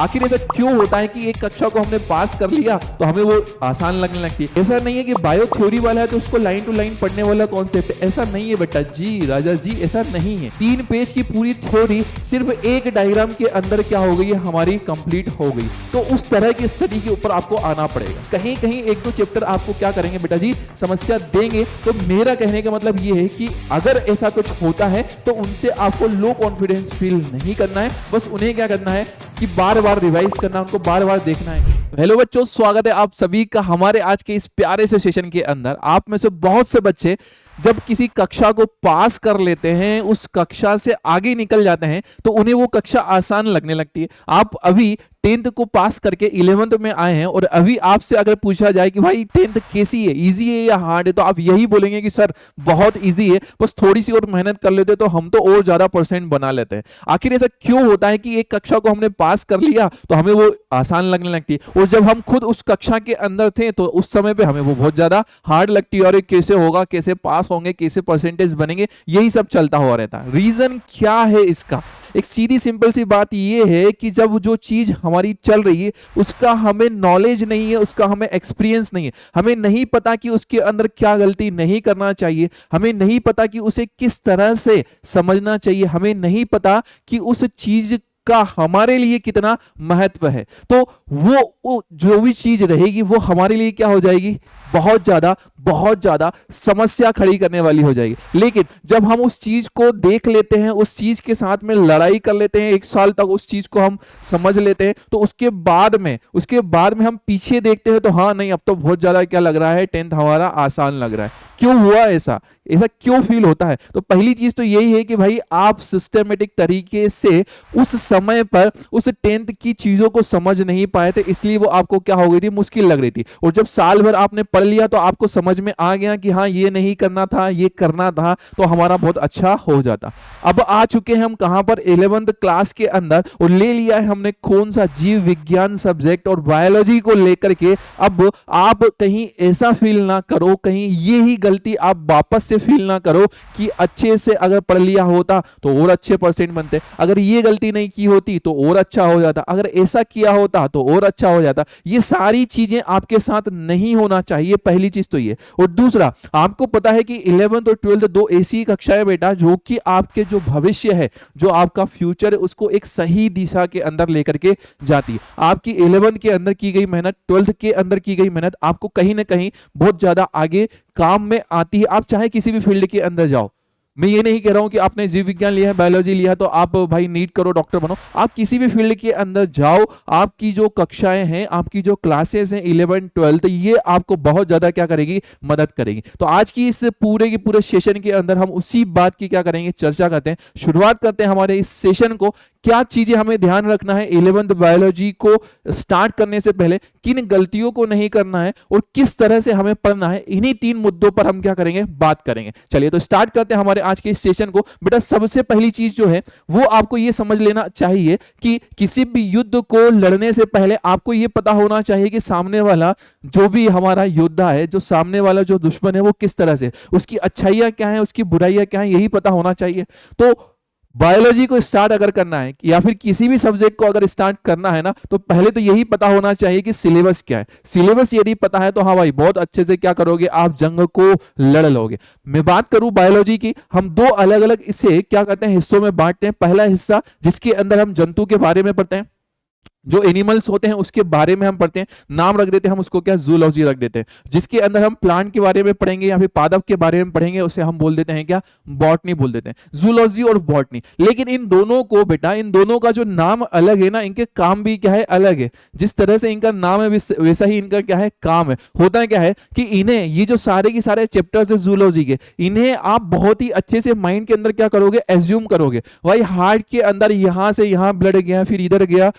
आखिर ऐसा क्यों होता है कि एक कक्षा को हमने पास कर लिया तो हमें वो आसान लगने लगती है। ऐसा नहीं है कि बायो थ्योरी वाला है तो उसको लाइन टू लाइन पढ़ने वाला कॉन्सेप्ट है, ऐसा नहीं है बेटा जी, राजा जी, ऐसा नहीं है। 3 पेज की पूरी थ्योरी सिर्फ एक डायग्राम के अंदर क्या हो गई है, हमारी कंप्लीट हो गई। तो उस तरह की स्टडी के ऊपर आपको आना पड़ेगा। कहीं कहीं 1-2 चैप्टर आपको क्या करेंगे बेटा जी, समस्या देंगे। तो मेरा कहने का मतलब ये है कि अगर ऐसा कुछ होता है तो उनसे आपको लो कॉन्फिडेंस फील नहीं करना है, बस उन्हें क्या करना है कि बार बार रिवाइज करना, उनको बार बार देखना है। हेलो बच्चों, स्वागत है आप सभी का हमारे आज के इस प्यारे से सेशन के अंदर। आप में से बहुत से बच्चे जब किसी कक्षा को पास कर लेते हैं, उस कक्षा से आगे निकल जाते हैं तो उन्हें वो कक्षा आसान लगने लगती है। आप अभी 10th को पास करके 11th में आए हैं और अभी आपसे अगर पूछा जाए कि भाई 10th कैसी है, इजी है या हार्ड है, तो आप यही बोलेंगे कि सर बहुत इजी है, बस थोड़ी सी और मेहनत कर लेते तो हम तो और ज्यादा परसेंट बना लेते हैं। आखिर ऐसा क्यों होता है कि एक कक्षा को हमने पास कर लिया तो हमें वो आसान लगने लगती है, और जब हम खुद उस कक्षा के अंदर थे तो उस समय पे हमें वो बहुत ज्यादा हार्ड लगती है। और कैसे होगा, कैसे पास होंगे, कैसे परसेंटेज बनेंगे, यही सब चलता हुआ रहता है। रीजन क्या है इसका? एक सीधी सिंपल सी बात यह है कि जब जो चीज हमारी चल रही है उसका हमें नॉलेज नहीं है, उसका हमें एक्सपीरियंस नहीं है, हमें नहीं पता कि उसके अंदर क्या गलती नहीं करना चाहिए, हमें नहीं पता कि उसे किस तरह से समझना चाहिए, हमें नहीं पता कि उस चीज का हमारे लिए कितना महत्व है, तो वो जो भी चीज रहेगी वो हमारे लिए क्या हो जाएगी, बहुत ज्यादा समस्या खड़ी करने वाली हो जाएगी। लेकिन जब हम उस चीज को देख लेते हैं, उस चीज के साथ में लड़ाई कर लेते हैं, 1 साल तक उस चीज को हम समझ लेते हैं, तो उसके बाद में हम पीछे देखते हैं तो हाँ नहीं, अब तो बहुत ज्यादा क्या लग रहा है, 10th हमारा आसान लग रहा है। क्यों हुआ ऐसा क्यों फील होता है? तो पहली चीज तो यही है कि भाई आप सिस्टमेटिक तरीके से उस समय पर उस 10th की चीजों को समझ नहीं पाए थे, इसलिए वो आपको क्या हो गई थी, मुश्किल लग रही थी। और जब साल भर आपने पढ़ लिया तो आपको समझ में आ गया कि हाँ ये नहीं करना था, ये करना था, तो हमारा बहुत अच्छा हो जाता। अब आ चुके हैं हम कहां पर, 11th क्लास के अंदर, और ले लिया है हमने कौन सा, जीव विज्ञान सब्जेक्ट और बायोलॉजी को लेकर के। अब आप कहीं ऐसा फील ना करो, कहीं ये ही गलती आप वापस से फील ना करो कि अच्छे से अगर पढ़ लिया होता तो और अच्छे परसेंट बनते, अगर ये गलती नहीं की होती तो और अच्छा हो जाता, अगर ऐसा किया होता तो और अच्छा हो जाता। ये सारी चीजें आपके साथ नहीं होना चाहिए, पहली चीज तो ये। और दूसरा, आपको पता है कि 11th और 12th 2 ऐसी कक्षाएं बेटा जो कि आपके जो भविष्य है, जो आपका फ्यूचर है, उसको एक सही दिशा के अंदर लेकर के जाती है। आपकी 11th के अंदर की गई मेहनत, 12th के अंदर की गई मेहनत आपको कहीं ना कहीं बहुत ज्यादा आगे काम में आती है। आप चाहे किसी भी फील्ड के अंदर जाओ, मैं ये नहीं कह रहा हूं कि आपने जीव विज्ञान लिया है, बायोलॉजी लिया है तो आप भाई नीट करो, डॉक्टर बनो। आप किसी भी फील्ड के अंदर जाओ, आपकी जो कक्षाएं हैं, आपकी जो क्लासेस हैं 11th 12th, ये आपको बहुत ज्यादा क्या करेगी, मदद करेगी। तो आज की इस पूरे के पूरे सेशन के अंदर हम उसी बात की क्या करेंगे, चर्चा करते हैं। शुरुआत करते हैं हमारे इस सेशन को। क्या चीजें हमें ध्यान रखना है 11th बायोलॉजी को स्टार्ट करने से पहले, किन गलतियों को नहीं करना है और किस तरह से हमें पढ़ना है, इन्हीं 3 मुद्दों पर हम क्या करेंगे, बात करेंगे। चलिए तो स्टार्ट करते हैं हमारे आज के इस सेशन को। बेटा सबसे पहली चीज जो है वो आपको ये समझ लेना चाहिए कि किसी भी युद्ध को लड़ने से पहले आपको ये पता होना चाहिए कि सामने वाला जो भी हमारा योद्धा है, जो सामने वाला जो दुश्मन है, वो किस तरह से, उसकी अच्छाइयां क्या है, उसकी बुराइयां क्या है, यही पता होना चाहिए। तो बायोलॉजी को स्टार्ट अगर करना है या फिर किसी भी सब्जेक्ट को अगर स्टार्ट करना है ना, तो पहले तो यही पता होना चाहिए कि सिलेबस क्या है। सिलेबस यदि पता है तो हाँ भाई बहुत अच्छे से क्या करोगे, आप जंग को लड़ लोगे। मैं बात करूं बायोलॉजी की, हम 2 अलग अलग इसे क्या करते हैं, हिस्सों में बांटते हैं। पहला हिस्सा जिसके अंदर हम जंतु के बारे में पढ़ते हैं, जो एनिमल्स होते हैं उसके बारे में हम पढ़ते हैं, नाम रख देते हैं हम उसको क्या, जूलॉजी रख देते हैं। जिसके अंदर हम प्लांट के बारे में पढ़ेंगे या फिर पादप के बारे में पढ़ेंगे, उसे हम बोल देते हैं क्या, बॉटनी बोल देते हैं, जूलॉजी और बॉटनी। लेकिन इन दोनों को बेटा, इन दोनों का जो नाम अलग है ना, इनके काम भी क्या है, अलग है। जिस तरह से इनका नाम है वैसा ही इनका क्या है, काम है। होता क्या है कि इन्हें, ये जो सारे के सारे चैप्टर्स है जूलॉजी के, इन्हें आप बहुत ही अच्छे से माइंड के अंदर क्या करोगे, एज्यूम करोगे। भाई हार्ट के अंदर यहां से यहां ब्लड गया, फिर इधर गया,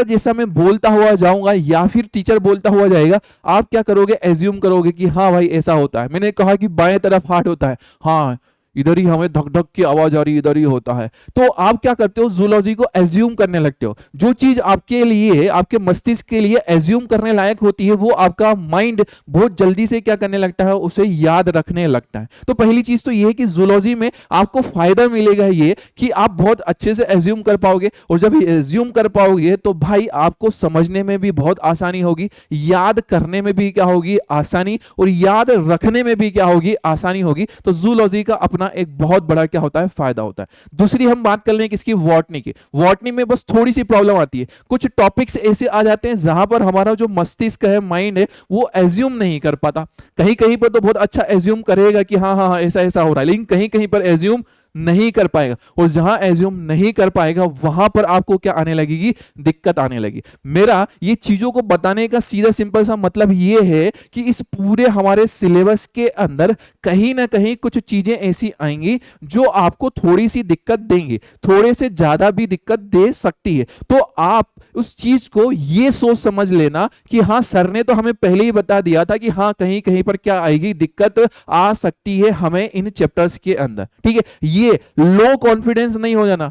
जैसा मैं बोलता हुआ जाऊंगा या फिर टीचर बोलता हुआ जाएगा, आप क्या करोगे, एज्यूम करोगे कि हाँ भाई ऐसा होता है। मैंने कहा कि बाएं तरफ हार्ट होता है, हाँ इधर ही हमें धक धक की आवाज आ रही, इधर ही होता है। तो आप क्या करते हो, जूलॉजी को एज्यूम करने लगते हो। जो चीज आपके लिए, आपके मस्तिष्क के लिए एज्यूम करने लायक होती है, वो आपका माइंड बहुत जल्दी से क्या करने लगता है, उसे याद रखने लगता है। तो पहली चीज तो ये है कि जूलॉजी में आपको फायदा मिलेगा ये कि आप बहुत अच्छे से एज्यूम कर पाओगे, और जब एज्यूम कर पाओगे तो भाई आपको समझने में भी बहुत आसानी होगी, याद करने में भी क्या होगी, आसानी, और याद रखने में भी क्या होगी, आसानी होगी। तो जूलॉजी का अपना एक बहुत बड़ा क्या होता है, फायदा होता है। दूसरी हम बात कर लें किसकी, बॉटनी की। बॉटनी में बस थोड़ी सी प्रॉब्लम आती है, कुछ टॉपिक्स ऐसे आ जाते हैं जहां पर हमारा जो मस्तिष्क है, माइंड है, वो एज्यूम नहीं कर पाता। कहीं कहीं पर तो बहुत अच्छा एज्यूम करेगा कि हाँ हाँ हाँ ऐसा ऐसा हो रहा है, लेकिन कहीं कहीं पर एज्यूम नहीं कर पाएगा, और जहां एज्यूम नहीं कर पाएगा वहां पर आपको क्या आने लगेगी, दिक्कत आने लगी। मेरा ये चीजों को बताने का सीधा सिंपल सा मतलब ये है कि इस पूरे हमारे सिलेबस के अंदर कहीं ना कहीं कुछ चीजें ऐसी आएंगी जो आपको थोड़ी सी दिक्कत देंगी, थोड़े से ज्यादा भी दिक्कत दे सकती है। तो आप उस चीज को ये सोच समझ लेना कि हाँ सर ने तो हमें पहले ही बता दिया था कि हाँ कहीं कहीं पर क्या आएगी, दिक्कत आ सकती है हमें इन चैप्टर्स के अंदर, ठीक है। ये लो कॉन्फिडेंस नहीं हो जाना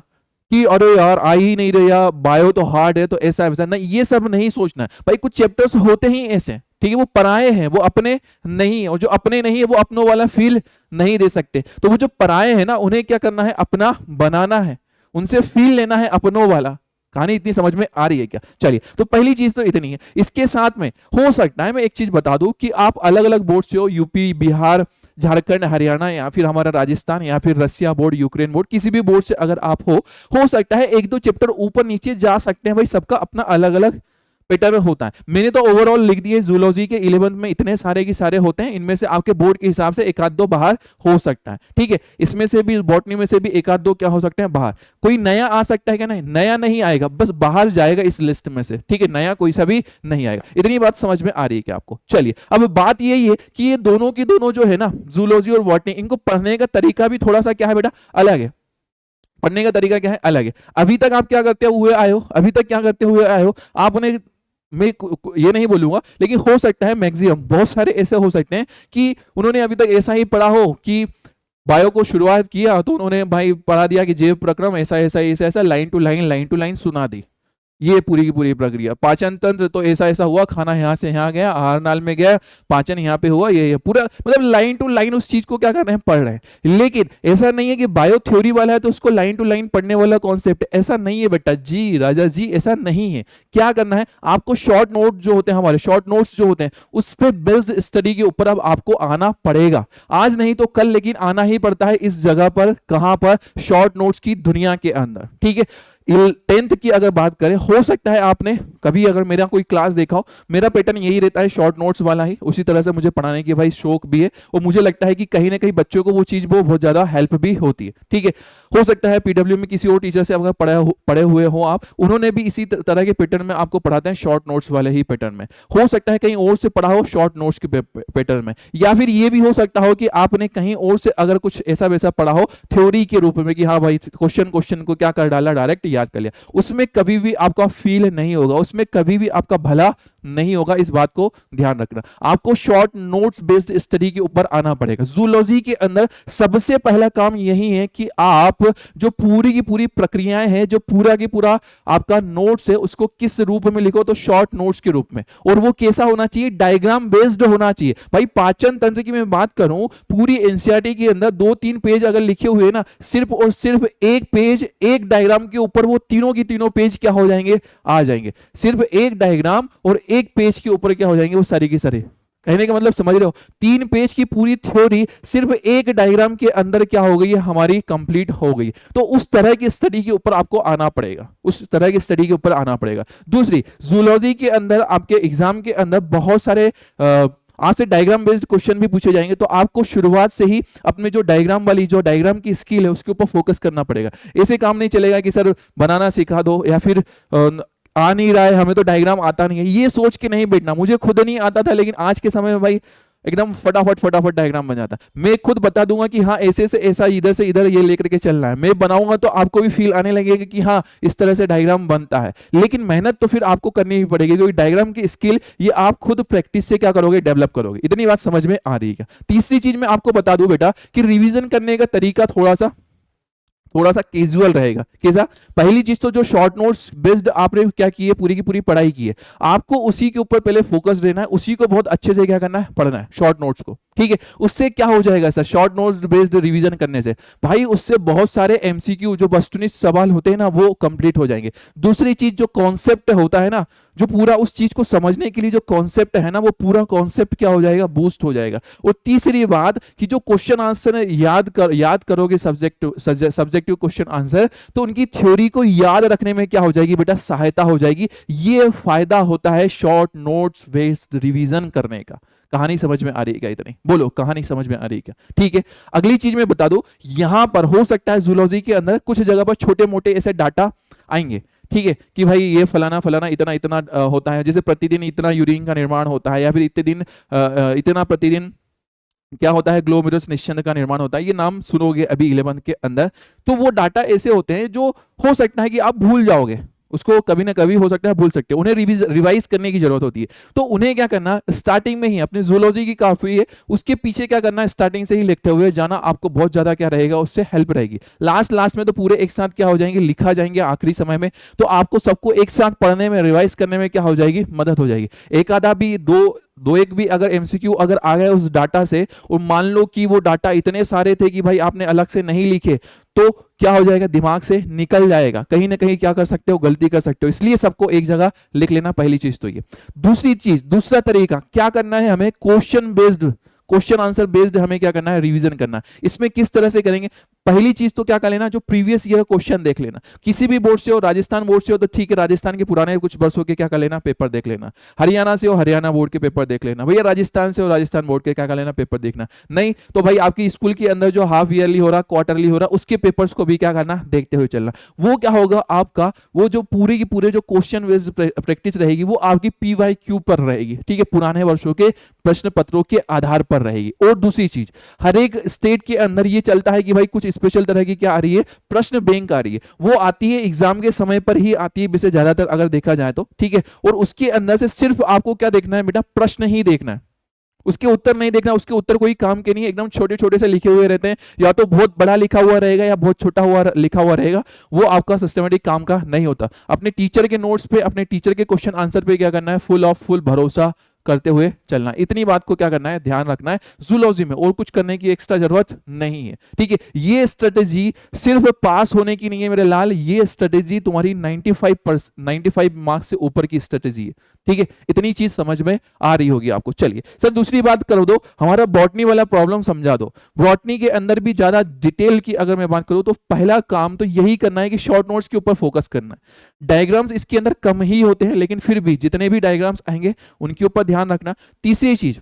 कि अरे यार आ ही नहीं रहा, बायो तो हार्ड है तो ऐसा वैसा नहीं, ये सब नहीं सोचना है भाई। कुछ चैप्टर्स होते ही ऐसे, ठीक है, वो पराये हैं, वो अपने नहीं है, और जो अपने नहीं है वो अपनों वाला फील नहीं दे सकते। तो वो जो पराये हैं ना, उन्हें क्या करना है, अपना बनाना है, उनसे फील लेना है अपनों वाला। कहानी इतनी समझ में आ रही है क्या? चलिए, तो पहली चीज तो इतनी है। इसके साथ में हो सकता है मैं एक चीज बता दूं कि आप अलग अलग बोर्ड से हो, यूपी, बिहार, झारखंड, हरियाणा, या फिर हमारा राजस्थान, या फिर रसिया बोर्ड, यूक्रेन बोर्ड, किसी भी बोर्ड से अगर आप हो सकता है एक दो चैप्टर ऊपर नीचे जा सकते हैं भाई, सबका अपना अलग अलग पैटर्न होता है। मैंने तो ओवरऑल लिख दिए, जूलॉजी के 11th में इतने सारे की सारे होते हैं, इनमें से आपके बोर्ड के हिसाब से एक आध दो बाहर हो सकता है, ठीक है। इसमें से भी, बॉटनी में से भी एक आध दो क्या हो सकते हैं बाहर। कोई नया आ सकता है क्या? नहीं, नया नहीं आएगा, बस बाहर जाएगा इस लिस्ट में से, ठीक है, नया कोई सा भी नहीं आएगा। इतनी बात समझ में आ रही है क्या आपको? चलिए, अब बात यही है कि ये दोनों की दोनों जो है ना, जूलॉजी और बॉटनी, इनको पढ़ने का तरीका भी थोड़ा सा क्या है बेटा, अलग है। पढ़ने का तरीका क्या है, अलग है। अभी तक आप क्या करते हुए आए हो, अभी तक क्या करते हुए आए हो आपने, मैं ये नहीं बोलूंगा, लेकिन हो सकता है मैक्सिमम बहुत सारे ऐसे हो सकते हैं कि उन्होंने अभी तक ऐसा ही पढ़ा हो कि बायो को शुरुआत किया तो उन्होंने भाई पढ़ा दिया कि जैव प्रक्रम ऐसा ऐसा ऐसा ऐसा, लाइन टू लाइन सुना दी, ये पूरी की पूरी प्रक्रिया। पाचन तंत्र तो ऐसा ऐसा हुआ, खाना यहाँ से यहाँ गया, आहार नाल में गया, पाचन यहाँ पे हुआ, ये पूरा मतलब लाइन टू लाइन उस चीज को क्या कर रहे हैं, पढ़ रहे हैं। लेकिन ऐसा नहीं है कि बायो थ्योरी वाला है तो उसको लाइन टू लाइन पढ़ने वाला कॉन्सेप्ट, ऐसा नहीं है बेटा जी, राजा जी, ऐसा नहीं है। क्या करना है आपको, शॉर्ट नोट जो होते हैं, हमारे शॉर्ट नोट्स जो होते हैं, उस पर बेस्ड स्टडी के ऊपर अब आपको आना पड़ेगा, आज नहीं तो कल, लेकिन आना ही पड़ता है इस जगह पर। कहां पर? शॉर्ट नोट्स की दुनिया के अंदर, ठीक है। 10th की अगर बात करें, हो सकता है आपने कभी अगर मेरा कोई क्लास देखा हो, मेरा पैटर्न यही रहता है, शॉर्ट नोट्स वाला ही। उसी तरह से मुझे पढ़ाने की भाई शौक भी है, और मुझे लगता है कि कहीं ना कहीं बच्चों को वो चीज बहुत ज्यादा हेल्प भी होती है, ठीक है। हो सकता है पीडब्ल्यू में किसी और टीचर से अगर पढ़े हुए हो आप, उन्होंने भी इसी तरह के पैटर्न में आपको पढ़ाते हैं, शॉर्ट नोट्स वाले ही पैटर्न में। हो सकता है कहीं और से पढ़ा हो शॉर्ट नोट्स के पैटर्न में, या फिर ये भी हो सकता हो कि आपने कहीं और से अगर कुछ ऐसा वैसा पढ़ा हो थ्योरी के रूप में कि हाँ भाई क्वेश्चन को क्या कर डाला, डायरेक्ट याद कर लिया, उसमें कभी भी आपका फील नहीं होगा, उसमें कभी भी आपका भला नहीं होगा। इस बात को ध्यान रखना, आपको शॉर्ट नोट्स बेस्ड स्टडी के ऊपर आना पड़ेगा। जूलॉजी के अंदर सबसे पहला काम यही है कि आप जो पूरी की पूरी प्रक्रियाएं हैं, जो पूरा की पूरा आपका नोट्स है, उसको किस रूप में लिखो, तो शॉर्ट नोट्स के रूप में। और वो कैसा होना चाहिए? डायग्राम बेस्ड होना चाहिए। भाई पाचन तंत्र की मैं बात करूं, पूरी एनसीईआरटी के अंदर 2-3 पेज अगर लिखे हुए ना, सिर्फ और सिर्फ एक पेज एक डायग्राम के ऊपर वो तीनों की तीनों पेज क्या हो जाएंगे, आ जाएंगे। सिर्फ एक डायग्राम और एक पेज के ऊपर क्या हो जाएंगे, वो सारी की सारी। कहने का मतलब समझ रहे हो, 3 पेज की पूरी थ्योरी सिर्फ एक डायग्राम के अंदर क्या हो गई है, हमारी कंप्लीट हो गई। तो उस तरह की स्टडी के ऊपर आपको आना पड़ेगा, उस तरह की स्टडी के ऊपर आना पड़ेगा। दूसरी, जूलॉजी के अंदर आपके एग्जाम के अंदर बहुत सारे आज से डायग्राम बेस्ड क्वेश्चन भी पूछे जाएंगे, तो आपको शुरुआत से ही अपने जो डायग्राम वाली जो डायग्राम की स्किल है उसके ऊपर फोकस करना पड़ेगा। ऐसे काम नहीं चलेगा कि सर बनाना सिखा दो, या फिर आ नहीं रहा है, हमें तो डायग्राम आता नहीं है, ये सोच के नहीं बैठना। मुझे खुद नहीं आता था, लेकिन आज के समय में भाई एकदम फटाफट फटाफट डायग्राम बन जाता है। मैं खुद बता दूंगा कि हाँ ऐसे से ऐसा, इधर से इधर ये लेकर के चलना है, मैं बनाऊंगा तो आपको भी फील आने लगेगा कि हाँ इस तरह से डायग्राम बनता है। लेकिन मेहनत तो फिर आपको करनी ही पड़ेगी, क्योंकि डायग्राम की स्किल ये आप खुद प्रैक्टिस से क्या करोगे, डेवलप करोगे। इतनी बात समझ में आ रही है क्या? तीसरी चीज मैं आपको बता दूं बेटा कि रिवीजन करने का तरीका थोड़ा सा कैजुअल रहेगा। कैसा? पहली चीज तो जो शॉर्ट नोट्स बेस्ड आपने क्या की है, पूरी की पूरी पढ़ाई की है, आपको उसी के ऊपर पहले फोकस देना है, उसी को बहुत अच्छे से क्या करना है, पढ़ना है शॉर्ट नोट्स को। ठीक है, उससे क्या हो जाएगा sir, short notes based revision करने से भाई उससे बहुत सारे एमसीक्यू जो वस्तुनिष्ठ सवाल होते हैं ना वो कंप्लीट हो जाएंगे। दूसरी चीज जो कॉन्सेप्ट होता है ना, जो पूरा उस चीज को समझने के लिए जो कॉन्सेप्ट है ना, वो पूरा कॉन्सेप्ट क्या हो जाएगा, बूस्ट हो जाएगा। और तीसरी बात कि जो क्वेश्चन आंसर याद करोगे सब्जेक्टिव क्वेश्चन आंसर, तो उनकी थ्योरी को याद रखने में क्या हो जाएगी बेटा, सहायता हो जाएगी। ये फायदा होता है शॉर्ट नोट्स बेस्ड रिवीजन करने का। कहानी समझ में आ रही है क्या? इतनी बोलो, कहानी समझ में आ रही है क्या? ठीक है, अगली चीज मैं बता दूं, यहां पर हो सकता है जूलॉजी के अंदर कुछ जगह पर छोटे मोटे ऐसे डाटा आएंगे। ठीक है, कि भाई ये फलाना फलाना इतना इतना होता है, जैसे प्रतिदिन इतना यूरिन का निर्माण होता है, या फिर इतना प्रतिदिन क्या होता है, ग्लोमेरुलस निस्यंद का निर्माण होता है। ये नाम सुनोगे अभी 11 के अंदर। तो वो डाटा ऐसे होते हैं जो हो सकता है कि आप भूल जाओगे, उसको कभी ना कभी हो सकता है भूल सकते हो, उन्हें रिवाइज करने की जरूरत होती है। तो उन्हें क्या करना, स्टार्टिंग में ही अपनी जूलॉजी की काफी है, उसके पीछे क्या करना, स्टार्टिंग से ही लिखते हुए जाना, आपको बहुत ज्यादा क्या रहेगा, उससे हेल्प रहेगी। लास्ट में तो पूरे एक साथ क्या हो जाएंगे, लिखा जाएंगे आखिरी समय में, तो आपको सबको एक साथ पढ़ने में, रिवाइज करने में क्या हो जाएगी, मदद हो जाएगी। एक आधा भी दो एक भी अगर एमसीक्यू अगर आ गए उस डाटा से, और मान लो कि वो डाटा इतने सारे थे कि भाई आपने अलग से नहीं लिखे, तो क्या हो जाएगा, दिमाग से निकल जाएगा, कहीं ना कहीं क्या कर सकते हो, गलती कर सकते हो। इसलिए सबको एक जगह लिख लेना, पहली चीज तो ये। दूसरी चीज, दूसरा तरीका क्या करना है हमें, क्वेश्चन आंसर बेस्ड हमें क्या करना है, रिवीजन करना है। इसमें किस तरह से करेंगे, पहली चीज तो क्या कर लेना, जो प्रीवियस ईयर क्वेश्चन देख लेना, किसी भी बोर्ड से हो, राजस्थान बोर्ड से हो तो ठीक है, राजस्थान के पुराने कुछ वर्षों के क्या कर लेना, पेपर देख लेना। हरियाणा से हो, हरियाणा बोर्ड के पेपर देख लेना। भैया राजस्थान से हो, राजस्थान बोर्ड के क्या कर लेना, पेपर देखना। नहीं तो भाई आपकी स्कूल के अंदर जो हाफ ईयरली हो रहा, क्वार्टरली हो रहा, उसके पेपर्स को भी क्या करना, देखते हुए चलना। वो क्या होगा, आपका वो जो पूरी की पूरे जो क्वेश्चन बेस्ड प्रैक्टिस रहेगी, वो आपकी PYQ पर रहेगी। ठीक है, पुराने वर्षों के प्रश्न पत्रों के आधार पर रहेगी। और दूसरी चीज, हर एक स्टेट के अंदर ये चलता है कि भाई कुछ स्पेशल तरह की क्या आ रही है, प्रश्न बैंक आ रही है, वो आती है एग्जाम के समय पर ही आती है वैसे ज्यादातर अगर देखा जाए तो। ठीक है, और उसके अंदर से सिर्फ आपको क्या देखना है बेटा, प्रश्न ही देखना है, उसके उत्तर नहीं देखना। उसके उत्तर कोई काम के नहीं है, एकदम छोटे छोटे से लिखे हुए रहते हैं, या तो बहुत बड़ा लिखा हुआ रहेगा या बहुत छोटा लिखा हुआ रहेगा, वो आपका सिस्टमेटिक काम का नहीं होता। अपने टीचर के नोट्स पे, अपने टीचर के क्वेश्चन आंसर पे क्या करना है, फुल भरोसा करते हुए चलना। इतनी बात को क्या करना है, ध्यान रखना है जूलॉजी में, और कुछ करने की एक्स्ट्रा जरूरत नहीं है। ठीक है, ये स्ट्रेटेजी सिर्फ पास होने की नहीं है मेरे लाल, ये स्ट्रेटेजी तुम्हारी 95 मार्क्स से ऊपर की स्ट्रेटेजी है। ठीक है, इतनी चीज समझ में आ रही होगी आपको। चलिए सर दूसरी बात कर दो, हमारा बॉटनी वाला प्रॉब्लम समझा दो। बॉटनी के अंदर भी ज्यादा डिटेल की अगर मैं बात करूं तो पहला काम तो यही करना है कि शॉर्ट नोट्स के ऊपर फोकस करना है। डायग्राम्स इसके अंदर कम ही होते हैं, लेकिन फिर भी जितने भी डायग्राम्स आएंगे उनके ऊपर ध्यान रखना। तीसरी चीज,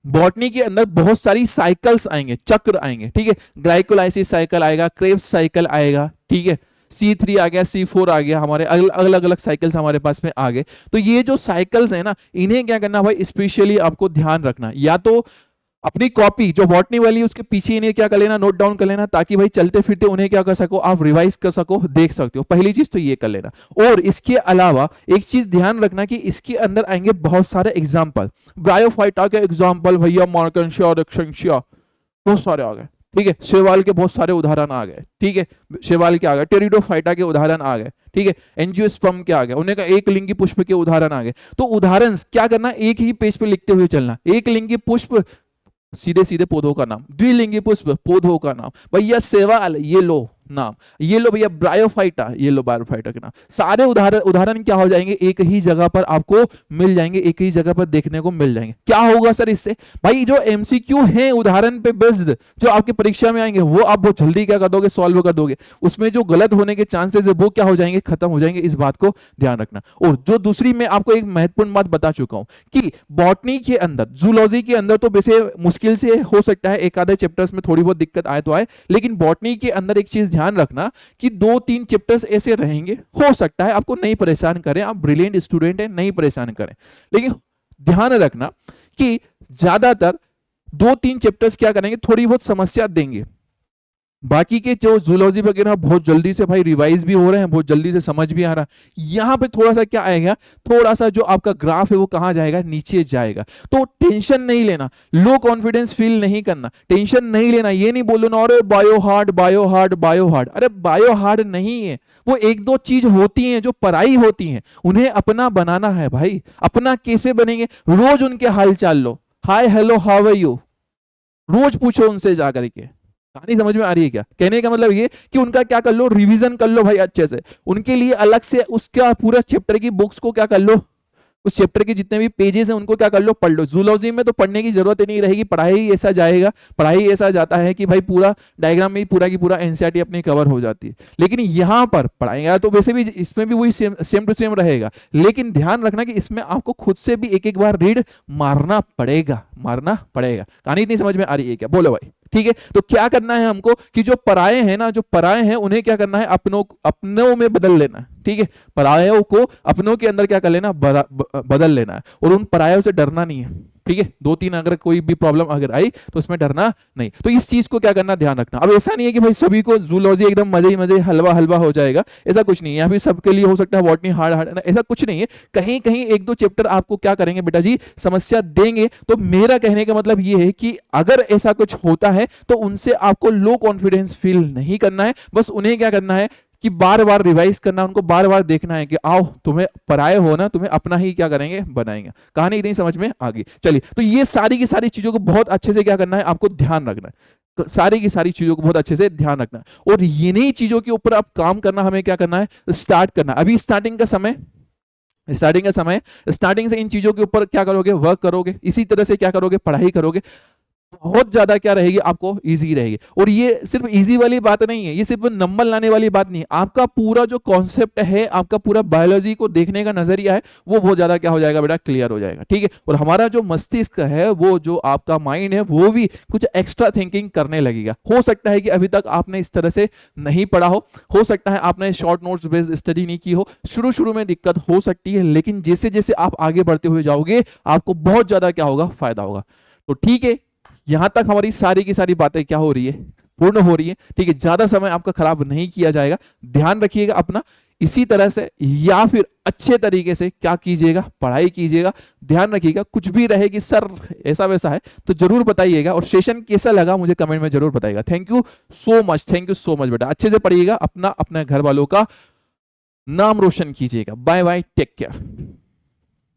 बॉटनी के अंदर बहुत सारी साइकिल्स आएंगे, चक्र आएंगे। ठीक है, ग्लाइकोलाइसिस साइकिल आएगा, क्रेब्स साइकिल आएगा। ठीक है, C3 आ गया, C4 आ गया, हमारे अलग अलग साइकिल्स हमारे पास में आ गए। तो ये जो साइकिल्स है ना, इन्हें क्या करना भाई, स्पेशली आपको ध्यान रखना। या तो अपनी कॉपी जो बॉटनी वाली है उसके पीछे इन्हें क्या कर लेना, नोट डाउन कर लेना, ताकि भाई चलते फिरते उन्हें क्या कर सको, आप रिवाइज कर सको, देख सकते हो। पहली चीज तो ये कर लेना। और इसके अलावा एक चीज ध्यान रखना कि इसके अंदर आएंगे बहुत सारे एग्जाम्पल। ब्रायोफाइटा के एग्जाम्पल भैया मार्कनशिया, रेक्सेंशिया, बहुत सारे आ गए। ठीक है, शैवाल के बहुत सारे उदाहरण आ गए। ठीक है, शैवाल के आ गए, टेरिडोफाइटा के उदाहरण आ गए। ठीक है, एंजियोस्पर्म के आ गए, उन्हें का एक लिंगी पुष्प के उदाहरण आ गए। तो उदाहरण क्या करना, एक ही पेज पे लिखते हुए चलना। एक लिंगी पुष्प सीधे सीधे पौधों का नाम, द्विलिंगी पुष्प पौधों का नाम, भैया शैवाल ये लो नाम, ये लो भैया ब्रायोफाइटा, ये लो ब्रायोफाइटा के नाम। सारे उदाहरण क्या हो जाएंगे, एक ही जगह पर आपको मिल जाएंगे, एक ही जगह पर देखने को मिल जाएंगे। क्या होगा सर इससे, भाई जो एमसीक्यू है उदाहरण पे बेस्ड जो आपके परीक्षा में आएंगे, वो आप बहुत जल्दी क्या कर दोगे, सॉल्व कर दोगे। उसमें जो गलत होने के चांसेस है वो क्या हो जाएंगे, खत्म हो जाएंगे। इस बात को ध्यान रखना। और जो दूसरी मैं आपको एक महत्वपूर्ण बात बता चुका हूं कि बॉटनी के अंदर, जूलॉजी के अंदर तो वैसे मुश्किल से हो सकता है एक आधे चैप्टर्स में थोड़ी बहुत दिक्कत आए तो आए, लेकिन बॉटनी के अंदर एक चीज ध्यान रखना कि 2-3 चैप्टर्स ऐसे रहेंगे, हो सकता है आपको नहीं परेशान करें, आप ब्रिलियंट स्टूडेंट हैं, नहीं परेशान करें, लेकिन ध्यान रखना कि ज्यादातर 2-3 चैप्टर्स क्या करेंगे, थोड़ी बहुत समस्या देंगे, बाकी के जो जूलॉजी वगैरह बहुत जल्दी से भाई रिवाइज भी हो रहे हैं, बहुत जल्दी से समझ भी आ रहा है। यहां पे थोड़ा सा क्या आएगा, थोड़ा सा जो आपका ग्राफ है वो कहां जाएगा, नीचे जाएगा। तो टेंशन नहीं लेना, लो कॉन्फिडेंस फील नहीं करना, टेंशन नहीं लेना। ये नहीं बोलो ना अरे bio hard bio hard bio hard, अरे बायो हार्ड नहीं है, वो एक दो चीज होती हैं जो पढ़ाई होती हैं, उन्हें अपना बनाना है भाई। अपना कैसे बनेंगे, रोज उनके हालचाल लो, hi hello how are you, रोज पूछो उनसे जाकर के। कहानी समझ में आ रही है क्या? कहने का मतलब ये कि उनका क्या कर लो, रिवीजन कर लो भाई अच्छे से। उनके लिए अलग से उसका पूरा चैप्टर की बुक्स को क्या कर लो, उस चैप्टर के जितने भी पेजेस हैं उनको क्या कर लो, पढ़ लो। जूलॉजी में तो पढ़ने की जरूरत ही नहीं रहेगी, पढ़ाई ऐसा जाएगा, पढ़ाई ऐसा जाता है कि भाई पूरा डायग्राम में ही पूरा की पूरा एनसीईआरटी अपनी कवर हो जाती है। लेकिन यहां पर पढ़ाएगा तो वैसे भी इसमें भी वही सेम टू सेम रहेगा, लेकिन ध्यान रखना कि इसमें आपको खुद से भी एक एक बार रीड मारना पड़ेगा, मारना पड़ेगा। कहानी इतनी समझ में आ रही है क्या? बोलो भाई। ठीक है, तो क्या करना है हमको कि जो पराये हैं ना, जो पराये हैं उन्हें क्या करना है, अपनों में बदल लेना है। ठीक है, परायों को अपनों के अंदर क्या कर लेना, बदल लेना है, और उन परायों से डरना नहीं है। ठीक है, 2-3 अगर कोई भी प्रॉब्लम अगर आई तो उसमें डरना नहीं। तो इस चीज को क्या करना, ध्यान रखना। अब ऐसा नहीं है कि भाई सभी को जूलॉजी एकदम मजे ही मजे हलवा हलवा हो जाएगा, ऐसा कुछ नहीं है। यहाँ भी सबके लिए हो सकता है बॉटनी हार्ड हार्ड, ऐसा कुछ नहीं है। कहीं कहीं 1-2 चैप्टर आपको क्या करेंगे बेटा जी, समस्या देंगे। तो मेरा कहने का मतलब ये है कि अगर ऐसा कुछ होता है तो उनसे आपको लो कॉन्फिडेंस फील नहीं करना है, बस उन्हें क्या करना है कि बार बार रिवाइज करना, उनको बार बार देखना है कि आओ तुम्हें पराये हो ना, तुम्हें अपना ही क्या करेंगे, बनाएंगे। कहानी इतनी समझ में आ गई। चलिए, तो ये सारी की सारी चीजों को बहुत अच्छे से क्या करना है, आपको ध्यान रखना है, सारी की सारी चीजों को बहुत अच्छे से ध्यान रखना है, और इन्हीं चीजों के ऊपर आप काम करना, हमें क्या करना है, स्टार्ट करना। अभी स्टार्टिंग का समय, स्टार्टिंग से इन चीजों के ऊपर क्या करोगे, वर्क करोगे, इसी तरह से क्या करोगे, पढ़ाई करोगे, बहुत ज्यादा क्या रहेगी, आपको इजी रहेगी। और ये सिर्फ इजी वाली बात नहीं है, ये सिर्फ नंबर लाने वाली बात नहीं है, आपका पूरा जो कॉन्सेप्ट है, आपका पूरा बायोलॉजी को देखने का नजरिया है, वो बहुत ज्यादा क्या हो जाएगा बेटा, क्लियर हो जाएगा। ठीक है, और हमारा जो मस्तिष्क है, वो जो आपका माइंड है, वो भी कुछ एक्स्ट्रा थिंकिंग करने लगेगा। हो सकता है कि अभी तक आपने इस तरह से नहीं पढ़ा हो सकता है आपने शॉर्ट नोट्स बेस्ड स्टडी नहीं की हो, शुरू शुरू में दिक्कत हो सकती है, लेकिन जैसे जैसे आप आगे बढ़ते हुए जाओगे, आपको बहुत ज्यादा क्या होगा, फायदा होगा। तो ठीक है, यहां तक हमारी सारी की सारी बातें क्या हो रही है, पूर्ण हो रही है। ठीक है, ज्यादा समय आपका खराब नहीं किया जाएगा, ध्यान रखिएगा अपना। इसी तरह से या फिर अच्छे तरीके से क्या कीजिएगा, पढ़ाई कीजिएगा। ध्यान रखिएगा, कुछ भी रहेगी सर ऐसा वैसा है तो जरूर बताइएगा, और सेशन कैसा लगा मुझे कमेंट में जरूर बताइएगा। Thank you so much, thank you so much बेटा। अच्छे से पढ़िएगा, अपना अपने घर वालों का नाम रोशन कीजिएगा। Bye bye, take care.